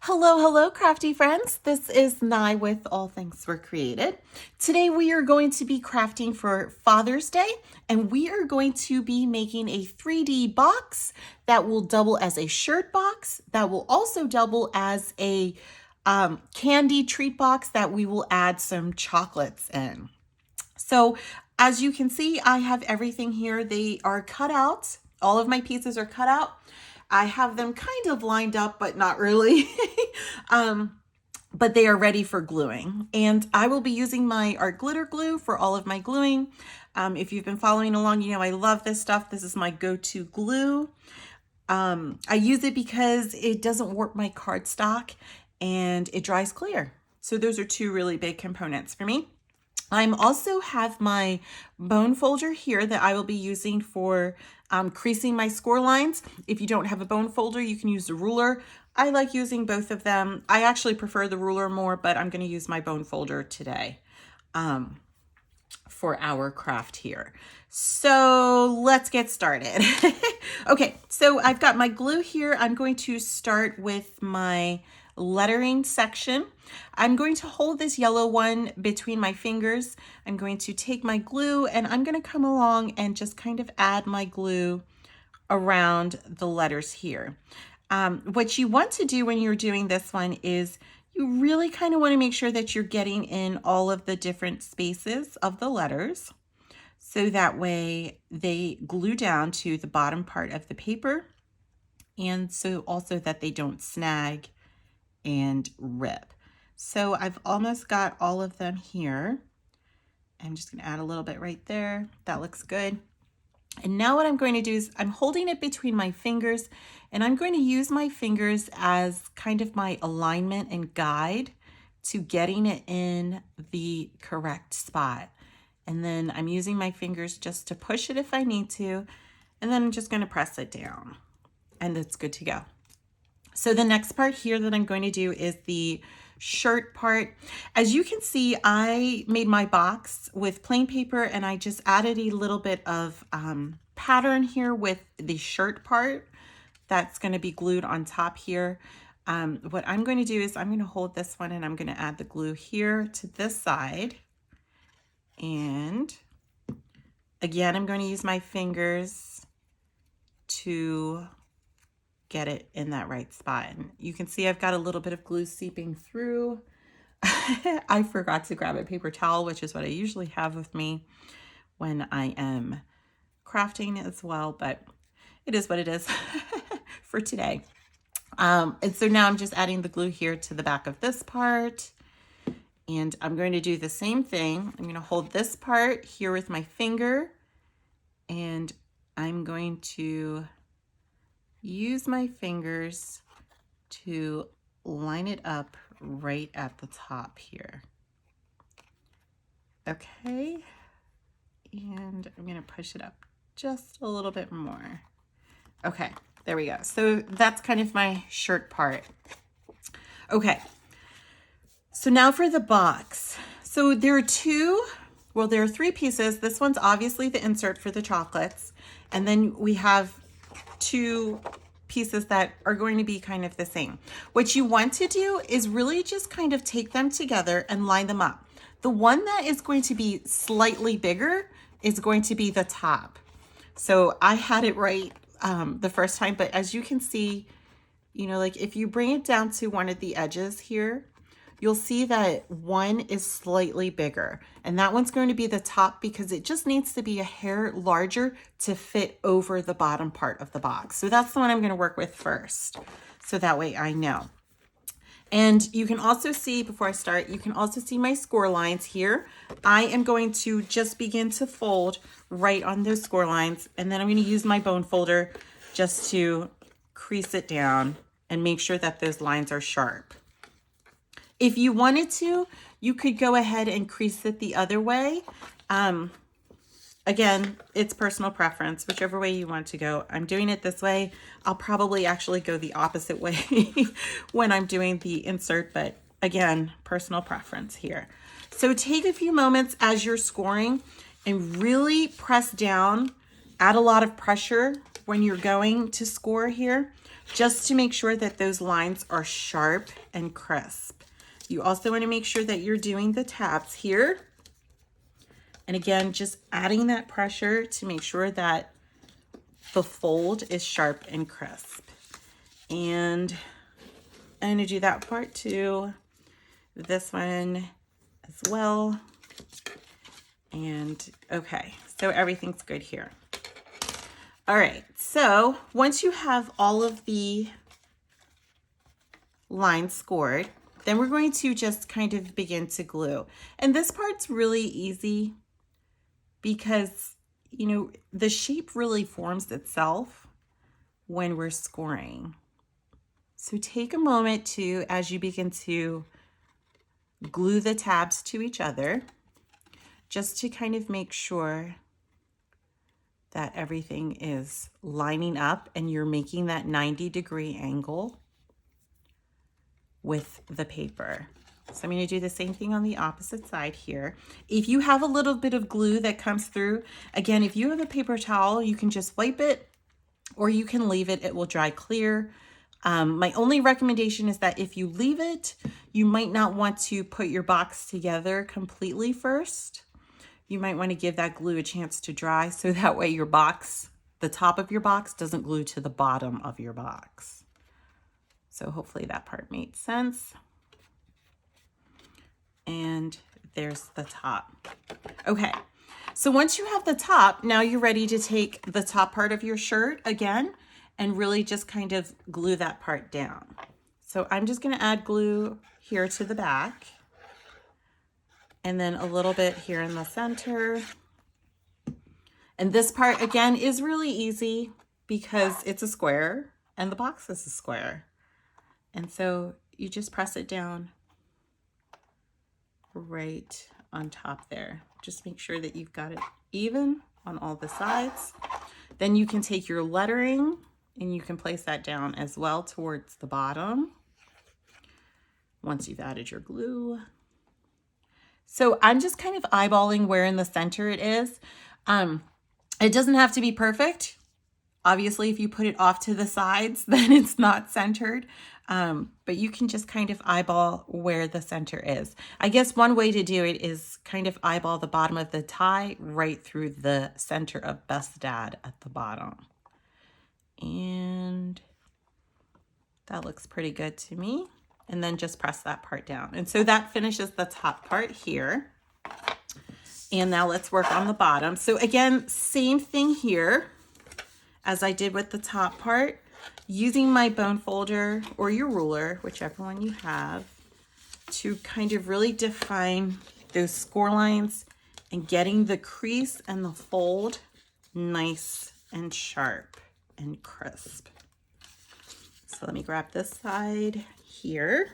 Hello, crafty friends. This is Nye with All Things Were Created. Today we are going to be crafting for Father's Day, and we are going to be making a 3D box that will double as a shirt box, that will also double as a candy treat box that we will add some chocolates in. So as you can see, I have everything here. They are cut out. All of my pieces are cut out. I have them kind of lined up, but not really. But they are ready for gluing. And I will be using my art glitter glue for all of my gluing. If you've been following along, you know I love this stuff. This is my go-to glue. I use it because it doesn't warp my cardstock and it dries clear. So those are two really big components for me. I also have my bone folder here that I will be using for creasing my score lines. If you don't have a bone folder, you can use the ruler. I like using both of them. I actually prefer the ruler more, but I'm going to use my bone folder today for our craft here. So let's get started. Okay, so I've got my glue here. I'm going to start with my lettering section. I'm going to hold this yellow one between my fingers. I'm going to take my glue and I'm going to come along and just kind of add my glue around the letters here. What you want to do when you're doing this one is you really kind of want to make sure that you're getting in all of the different spaces of the letters, so that way they glue down to the bottom part of the paper, and so also that they don't snag and rip. So I've almost got all of them here. I'm just going to add a little bit right there. That looks good. And now what I'm going to do is I'm holding it between my fingers, and I'm going to use my fingers as kind of my alignment and guide to getting it in the correct spot. And then I'm using my fingers just to push it if I need to, and then I'm just going to press it down, and it's good to go. So the next part here that I'm going to do is the shirt part. As you can see, I made my box with plain paper and I just added a little bit of pattern here with the shirt part that's going to be glued on top here. What I'm going to do is I'm going to hold this one and I'm going to add the glue here to this side. And again, I'm going to use my fingers to get it in that right spot. And you can see I've got a little bit of glue seeping through. I forgot to grab a paper towel, which is what I usually have with me when I am crafting as well, but it is what it is for today. And so now I'm just adding the glue here to the back of this part. And I'm going to do the same thing. I'm going to hold this part here with my finger, and I'm going to use my fingers to line it up right at the top here. Okay, and I'm going to push it up just a little bit more. Okay, there we go. So that's kind of my shirt part. Okay, so now for the box. So there are there are three pieces. This one's obviously the insert for the chocolates, and then we have two pieces that are going to be kind of the same. What you want to do is really just kind of take them together and line them up. The one that is going to be slightly bigger is going to be the top. So I had it right the first time, but as you can see, you know, like if you bring it down to one of the edges here, you'll see that one is slightly bigger, and that one's going to be the top because it just needs to be a hair larger to fit over the bottom part of the box. So that's the one I'm going to work with first, so that way I know. And you can also see, before I start, you can also see my score lines here. I am going to just begin to fold right on those score lines, and then I'm going to use my bone folder just to crease it down and make sure that those lines are sharp. If you wanted to, you could go ahead and crease it the other way. Again, it's personal preference, whichever way you want to go. I'm doing it this way. I'll probably actually go the opposite way when I'm doing the insert, but again, personal preference here. So take a few moments as you're scoring and really press down add a lot of pressure when you're going to score here, just to make sure that those lines are sharp and crisp. You also want to make sure that you're doing the tabs here. And again, just adding that pressure to make sure that the fold is sharp and crisp. And I'm going to do that part too. This one as well. And okay, so everything's good here. All right, so once you have all of the lines scored, then we're going to just kind of begin to glue. And this part's really easy because, you know, the shape really forms itself when we're scoring. So take a moment to, as you begin to glue the tabs to each other, just to kind of make sure that everything is lining up and you're making that 90-degree angle with the paper. So I'm going to do the same thing on the opposite side here. If you have a little bit of glue that comes through, again, if you have a paper towel, you can just wipe it or you can leave it. It will dry clear. My only recommendation is that if you leave it, you might not want to put your box together completely first. You might want to give that glue a chance to dry so that way your box, the top of your box, doesn't glue to the bottom of your box. So hopefully that part made sense. And there's the top. Okay, so once you have the top, now you're ready to take the top part of your shirt again and really just kind of glue that part down. So I'm just going to add glue here to the back. And then a little bit here in the center. And this part, again, is really easy because it's a square and the box is a square. And so you just press it down right on top there. Just make sure that you've got it even on all the sides. Then you can take your lettering and you can place that down as well towards the bottom once you've added your glue. So I'm just kind of eyeballing where in the center it is. It doesn't have to be perfect. Obviously, if you put it off to the sides, then it's not centered. But you can just kind of eyeball where the center is. I guess one way to do it is kind of eyeball the bottom of the tie right through the center of Best Dad at the bottom. And that looks pretty good to me. And then just press that part down. And so that finishes the top part here. And now let's work on the bottom. So again, same thing here as I did with the top part, using my bone folder or your ruler, whichever one you have, to kind of really define those score lines and getting the crease and the fold nice and sharp and crisp. So let me grab this side here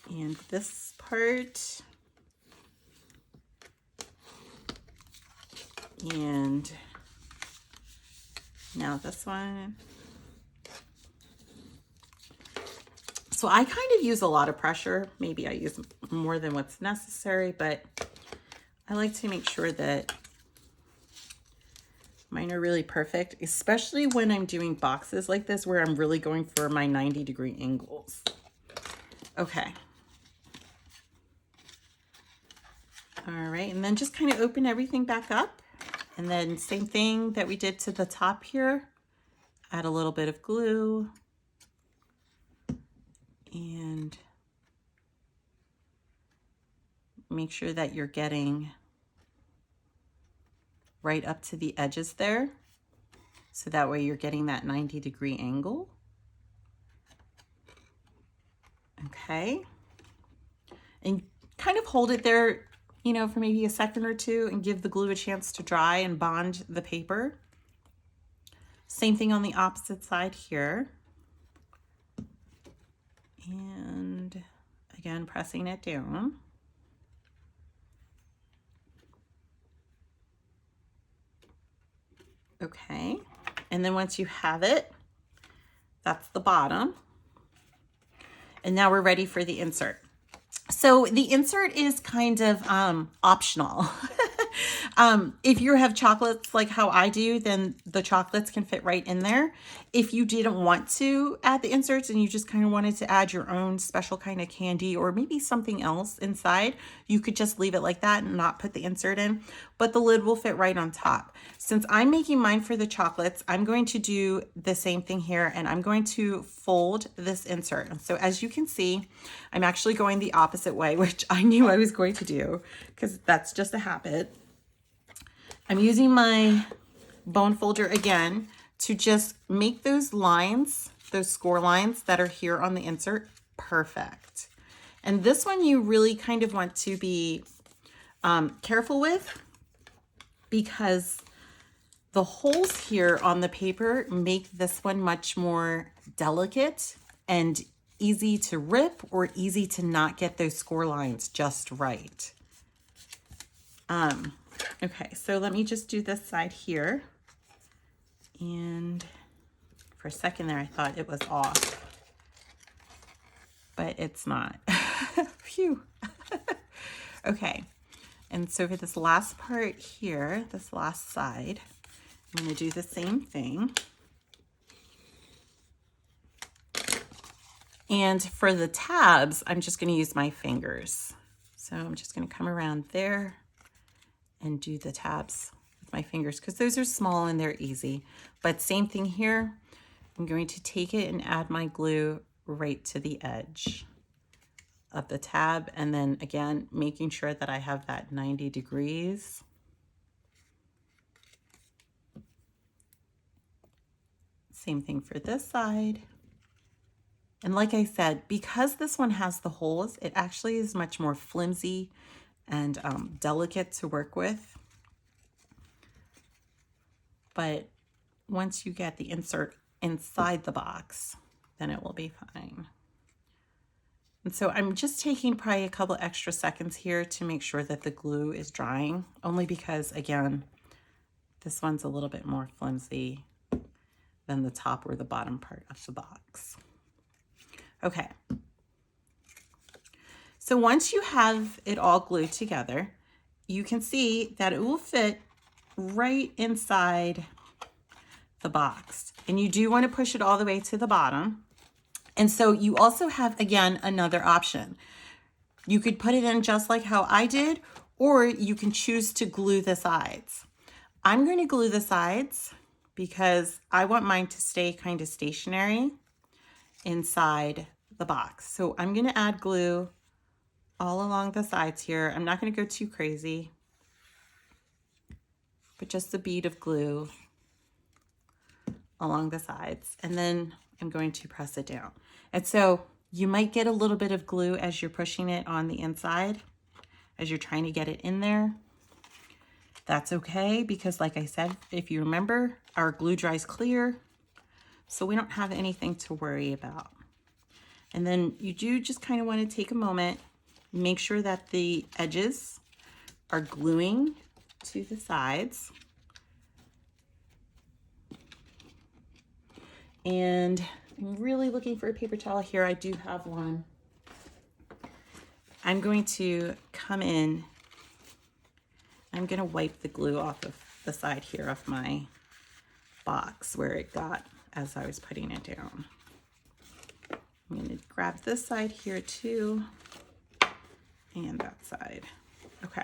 and this part and now this one. So I kind of use a lot of pressure. Maybe I use more than what's necessary, but I like to make sure that mine are really perfect, especially when I'm doing boxes like this where I'm really going for my 90-degree angles. Okay. All right, and then just kind of open everything back up. And then same thing that we did to the top here. Add a little bit of glue. And make sure that you're getting right up to the edges there. So that way you're getting that 90-degree angle. Okay. And kind of hold it there, you know, for maybe a second or two and give the glue a chance to dry and bond the paper. Same thing on the opposite side here. And again, pressing it down. Okay, and then once you have it, that's the bottom. And now we're ready for the insert. So the insert is kind of optional. If you have chocolates like how I do, then the chocolates can fit right in there. If you didn't want to add the inserts and you just kind of wanted to add your own special kind of candy or maybe something else inside, you could just leave it like that and not put the insert in, but the lid will fit right on top. Since I'm making mine for the chocolates, I'm going to do the same thing here, and I'm going to fold this insert. And so as you can see, I'm actually going the opposite way, which I knew I was going to do because that's just a habit. I'm using my bone folder again to just make those lines, those score lines that are here on the insert, perfect. And this one you really kind of want to be careful with, because the holes here on the paper make this one much more delicate and easy to rip or easy to not get those score lines just right. Okay, so let me just do this side here. And for a second there, I thought it was off, but it's not. Phew. Okay, and so for this last part here, this last side, I'm going to do the same thing. And for the tabs, I'm just going to use my fingers. So I'm just going to come around there and do the tabs with my fingers because those are small and they're easy. But same thing here. I'm going to take it and add my glue right to the edge of the tab, and then again making sure that I have that 90 degrees. Same thing for this side. And like I said, because this one has the holes, it actually is much more flimsy and delicate to work with. But once you get the insert inside the box, then it will be fine. And so I'm just taking probably a couple extra seconds here to make sure that the glue is drying, only because, again, this one's a little bit more flimsy than the top or the bottom part of the box. Okay. So once you have it all glued together, you can see that it will fit right inside the box. And you do want to push it all the way to the bottom. And so you also have, again, another option. You could put it in just like how I did, or you can choose to glue the sides. I'm going to glue the sides because I want mine to stay kind of stationary inside the box. So I'm going to add glue all along the sides here. I'm not going to go too crazy, but just a bead of glue along the sides. And then I'm going to press it down. And so you might get a little bit of glue as you're pushing it on the inside, as you're trying to get it in there. That's okay, because like I said, if you remember, our glue dries clear, so we don't have anything to worry about. And then you do just kind of want to take a moment, make sure that the edges are gluing to the sides. And I'm really looking for a paper towel here. I do have one. I'm going to come in. I'm going to wipe the glue off of the side here of my box where it got as I was putting it down. I'm going to grab this side here too, and that side. Okay.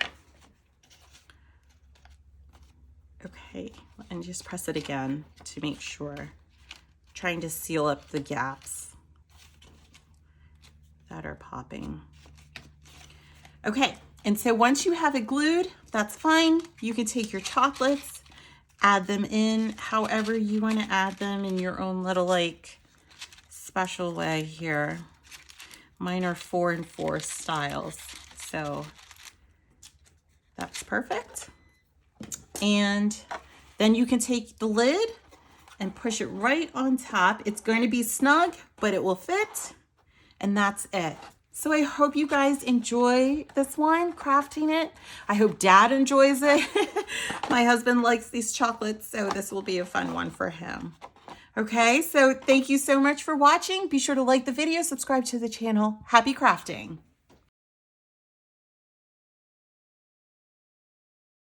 Okay, and just press it again to make sure. Trying to seal up the gaps that are popping. Okay, and so once you have it glued, that's fine. You can take your chocolates, add them in however you want to add them in your own little like special way here. Mine are 4 and 4 styles, so that's perfect. And then you can take the lid and push it right on top. It's going to be snug, but it will fit, and that's it. So I hope you guys enjoy this one, crafting it. I hope Dad enjoys it. My husband likes these chocolates, so this will be a fun one for him. Okay, so thank you so much for watching. Be sure to like the video, subscribe to the channel. Happy crafting.